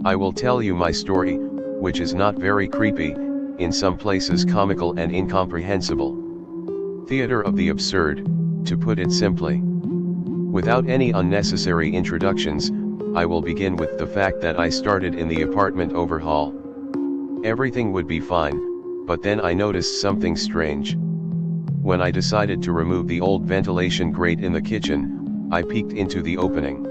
I will tell you my story, which is not very creepy, in some places comical and incomprehensible. Theater of the absurd, to put it simply. Without any unnecessary introductions, I will begin with the fact that I started in the apartment overhaul. Everything would be fine, but then I noticed something strange. When I decided to remove the old ventilation grate in the kitchen, I peeked into the opening.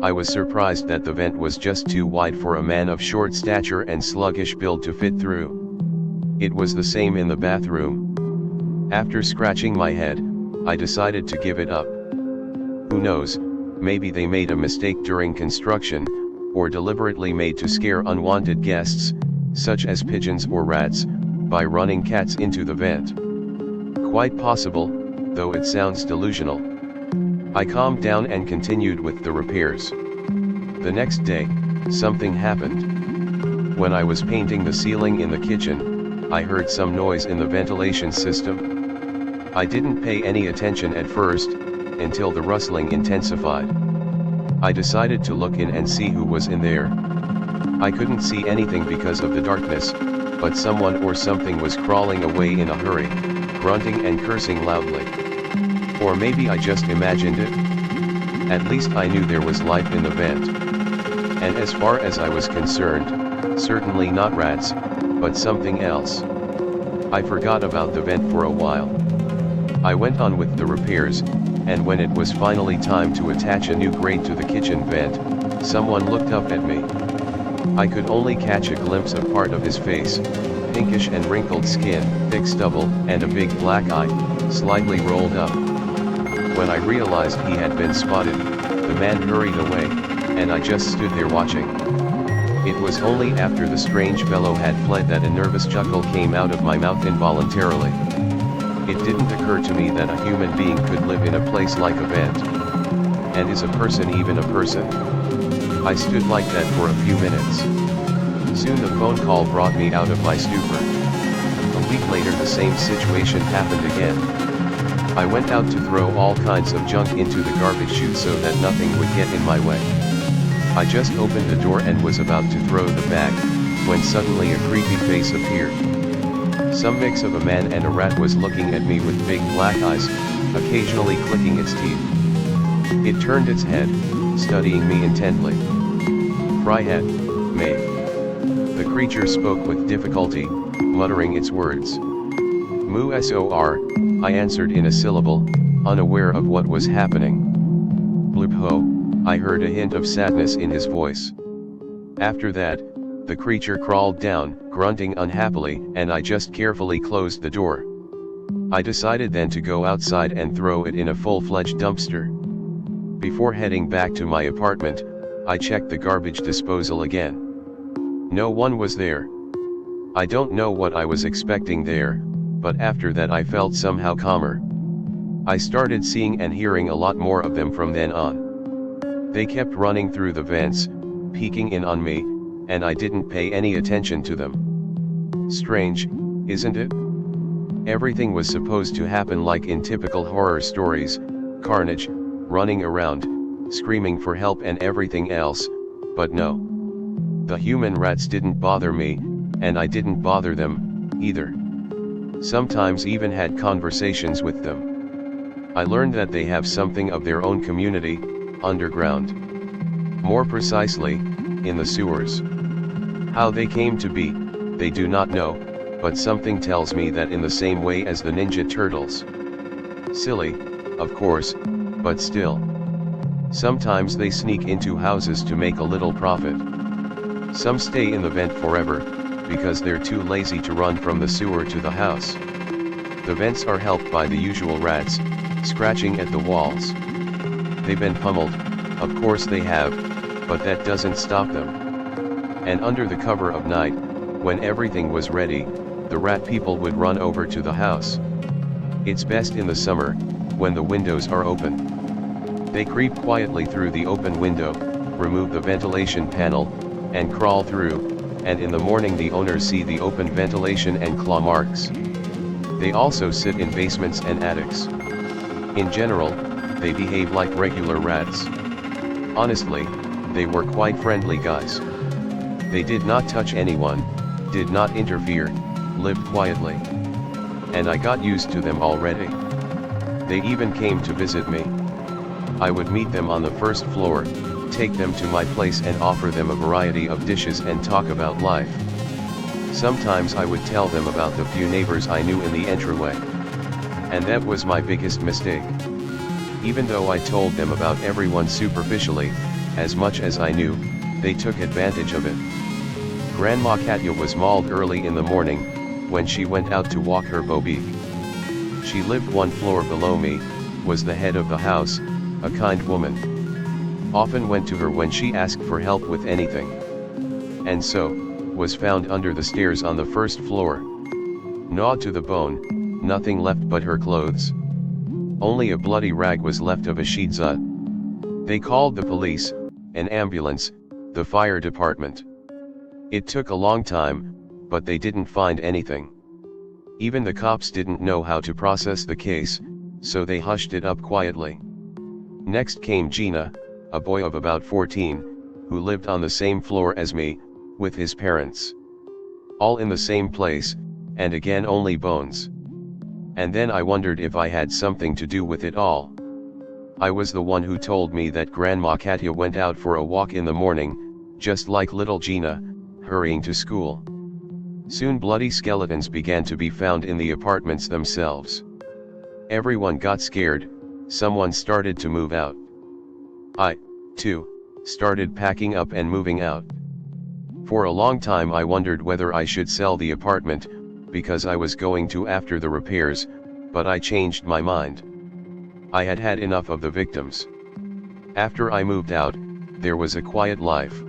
I was surprised that the vent was just too wide for a man of short stature and sluggish build to fit through. It was the same in the bathroom. After scratching my head, I decided to give it up. Who knows, maybe they made a mistake during construction, or deliberately made to scare unwanted guests, such as pigeons or rats, by running cats into the vent. Quite possible, though it sounds delusional. I calmed down and continued with the repairs. The next day, something happened. When I was painting the ceiling in the kitchen, I heard some noise in the ventilation system. I didn't pay any attention at first, until the rustling intensified. I decided to look in and see who was in there. I couldn't see anything because of the darkness, but someone or something was crawling away in a hurry, grunting and cursing loudly. Or maybe I just imagined it? At least I knew there was life in the vent. And as far as I was concerned, certainly not rats, but something else. I forgot about the vent for a while. I went on with the repairs, and when it was finally time to attach a new grate to the kitchen vent, someone looked up at me. I could only catch a glimpse of part of his face, pinkish and wrinkled skin, thick stubble, and a big black eye, slightly rolled up. When I realized he had been spotted, the man hurried away, and I just stood there watching. It was only after the strange fellow had fled that a nervous chuckle came out of my mouth involuntarily. It didn't occur to me that a human being could live in a place like a vent. And is a person even a person? I stood like that for a few minutes. Soon the phone call brought me out of my stupor. A week later the same situation happened again. I went out to throw all kinds of junk into the garbage chute so that nothing would get in my way. I just opened the door and was about to throw the bag, when suddenly a creepy face appeared. Some mix of a man and a rat was looking at me with big black eyes, occasionally clicking its teeth. It turned its head, studying me intently. Fryhead, mate. The creature spoke with difficulty, muttering its words. Moo sor, I answered in a syllable, unaware of what was happening. Bloop ho, I heard a hint of sadness in his voice. After that, the creature crawled down, grunting unhappily, and I just carefully closed the door. I decided then to go outside and throw it in a full-fledged dumpster. Before heading back to my apartment, I checked the garbage disposal again. No one was there. I don't know what I was expecting there, but after that I felt somehow calmer. I started seeing and hearing a lot more of them from then on. They kept running through the vents, peeking in on me, and I didn't pay any attention to them. Strange, isn't it? Everything was supposed to happen like in typical horror stories, carnage, running around, screaming for help and everything else, but no. The human rats didn't bother me, and I didn't bother them, either. Sometimes even had conversations with them. I learned that they have something of their own community, underground. More precisely, in the sewers. How they came to be, they do not know, but something tells me that in the same way as the Ninja Turtles. Silly, of course, but still. Sometimes they sneak into houses to make a little profit. Some stay in the vent forever, because they're too lazy to run from the sewer to the house. The vents are helped by the usual rats, scratching at the walls. They've been pummeled, of course they have, but that doesn't stop them. And under the cover of night, when everything was ready, the rat people would run over to the house. It's best in the summer, when the windows are open. They creep quietly through the open window, remove the ventilation panel, and crawl through, and in the morning the owners see the open ventilation and claw marks. They also sit in basements and attics. In general, they behave like regular rats. Honestly, they were quite friendly guys. They did not touch anyone, did not interfere, lived quietly. And I got used to them already. They even came to visit me. I would meet them on the first floor, take them to my place and offer them a variety of dishes and talk about life. Sometimes I would tell them about the few neighbors I knew in the entryway. And that was my biggest mistake. Even though I told them about everyone superficially, as much as I knew, they took advantage of it. Grandma Katya was mauled early in the morning, when she went out to walk her bobik. She lived one floor below me, was the head of the house, a kind woman. Often went to her when she asked for help with anything. And so, was found under the stairs on the first floor. Gnawed to the bone, nothing left but her clothes. Only a bloody rag was left of a shidza. They called the police, an ambulance, the fire department. It took a long time, but they didn't find anything. Even the cops didn't know how to process the case, so they hushed it up quietly. Next came Gina, a boy of about 14, who lived on the same floor as me, with his parents. All in the same place, and again only bones. And then I wondered if I had something to do with it all. I was the one who told me that Grandma Katya went out for a walk in the morning, just like little Gina, hurrying to school. Soon bloody skeletons began to be found in the apartments themselves. Everyone got scared, someone started to move out. I, too, started packing up and moving out. For a long time I wondered whether I should sell the apartment, because I was going to after the repairs, but I changed my mind. I had had enough of the victims. After I moved out, there was a quiet life.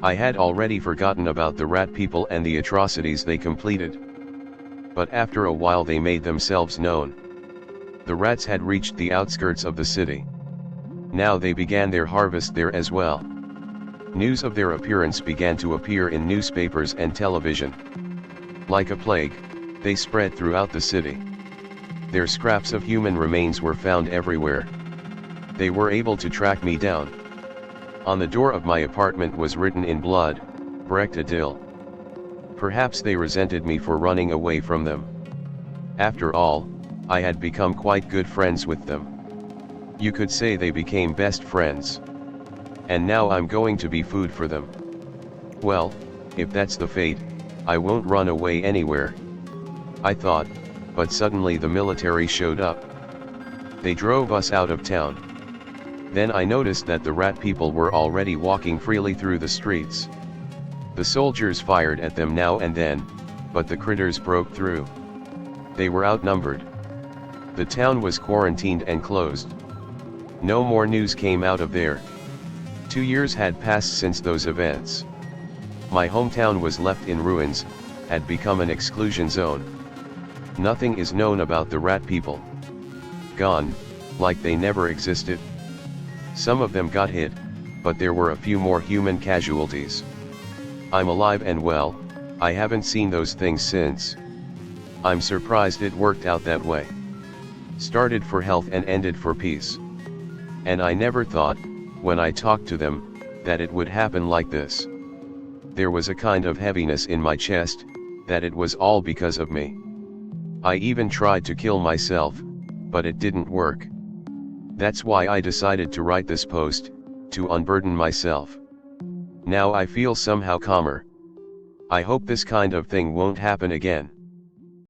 I had already forgotten about the rat people and the atrocities they completed. But after a while they made themselves known. The rats had reached the outskirts of the city. Now they began their harvest there as well. News of their appearance began to appear in newspapers and television. Like a plague, they spread throughout the city. Their scraps of human remains were found everywhere. They were able to track me down. On the door of my apartment was written in blood, Brekta Dil. Perhaps they resented me for running away from them. After all, I had become quite good friends with them. You could say they became best friends. And now I'm going to be food for them. Well, if that's the fate, I won't run away anywhere, I thought, but suddenly the military showed up. They drove us out of town. Then I noticed that the rat people were already walking freely through the streets. The soldiers fired at them now and then, but the critters broke through. They were outnumbered. The town was quarantined and closed. No more news came out of there. 2 years had passed since those events. My hometown was left in ruins, had become an exclusion zone. Nothing is known about the rat people. Gone, like they never existed. Some of them got hit, but there were a few more human casualties. I'm alive and well, I haven't seen those things since. I'm surprised it worked out that way. Started for health and ended for peace. And I never thought, when I talked to them, that it would happen like this. There was a kind of heaviness in my chest, that it was all because of me. I even tried to kill myself, but it didn't work. That's why I decided to write this post, to unburden myself. Now I feel somehow calmer. I hope this kind of thing won't happen again.